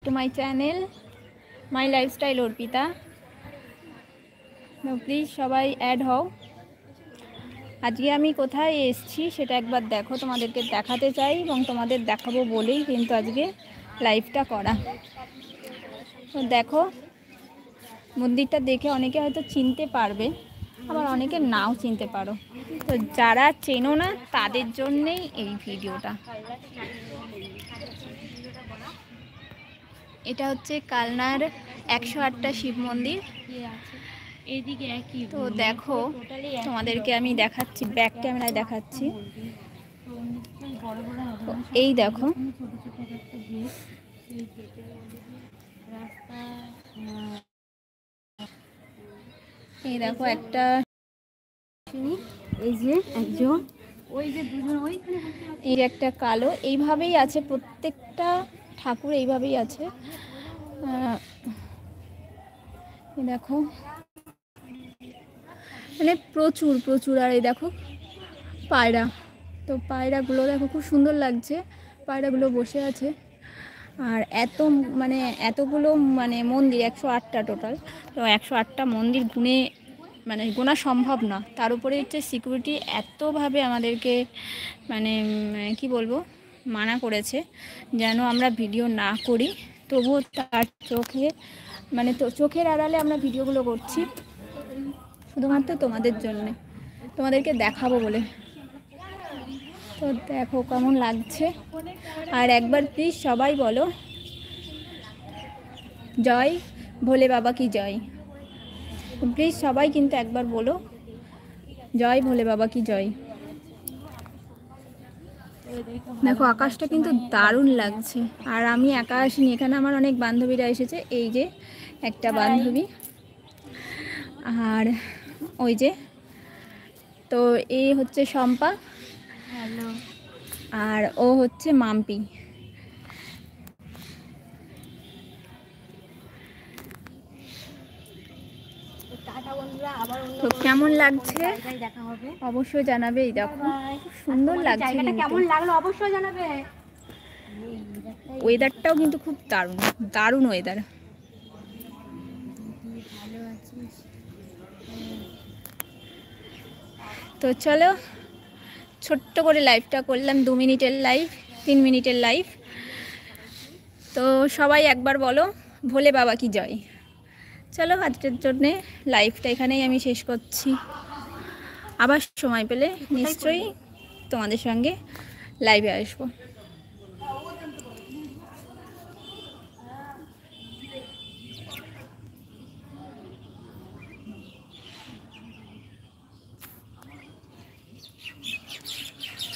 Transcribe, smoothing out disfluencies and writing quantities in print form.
To my channel my lifestyle Arpita. Please সবাই add হও। আজকে আমি কোথায় এসেছি সেটা একবার দেখো, তোমাদেরকে দেখাতে চাই এবং তোমাদের দেখাবো বলেই কিন্তু আজকে লাইভটা করা। তো দেখো, মন্দিরটা দেখে অনেকে হয়তো চিনতে পারবে, আবার অনেকে নাও চিনতে পারো। তো যারা চেনো না তাদের জন্যেই এই ভিডিওটা। এটা হচ্ছে কালনার 108টা শিব মন্দির। তো দেখো, তোমাদেরকে আমি দেখাচ্ছি, ব্যাক ক্যামেরায় দেখাচ্ছি। এই দেখো, এই দেখো একটা, এই যে একজন, ওই যে দুজন, এই একটা কালো, এইভাবেই আছে প্রত্যেকটা ঠাকুর, এইভাবেই আছে। দেখো মানে প্রচুর প্রচুর। আর এই দেখো পায়রা, তো পায়রাগুলো দেখো খুব সুন্দর লাগছে, পায়রাগুলো বসে আছে। আর এতগুলো মন্দির, 108টা টোটাল। তো 108টা মন্দির গোনা সম্ভব না। তার উপরে হচ্ছে সিকিউরিটি এতভাবে আমাদেরকে কি বলবো, মানা করেছে যেন আমরা ভিডিও না করি। তবুও তার চোখের আড়ালে আমরা ভিডিওগুলো করছি, শুধুমাত্র তোমাদের জন্যে, তোমাদেরকে দেখাবো বলে। তো দেখো কেমন লাগছে। আর একবার প্লিজ সবাই বলো জয় ভোলে বাবা কি জয়। প্লিজ সবাই কিন্তু একবার বলো জয় ভোলে বাবা কি জয়। দেখো আকাশটা কিন্তু দারুণ লাগছে। আর আমি একা আসিনি, এখানে আমার অনেক বান্ধবীরা এসেছে। এই যে একটা বান্ধবী, আর ওই যে, তো এই হচ্ছে শম্পা, আর ও হচ্ছে মাম্পি। তো কেমন লাগছে অবশ্যই জানাবে। এই দেখো খুব সুন্দর লাগছে, কেমন লাগলো অবশ্যই জানাবে। ওয়েদারটাও কিন্তু খুব দারুণ দারুণ ওয়েদার। তো চলো, ছোট্ট করে লাইভটা করলাম, 2 মিনিটের লাইভ, 3 মিনিটের লাইভ। তো সবাই একবার বলো ভোলে বাবা কি জয়। চলো, আজকের জন্যে লাইভটা এখানেই আমি শেষ করছি। আবার সময় পেলে নিশ্চয়ই তোমাদের সঙ্গে লাইভে আসবো।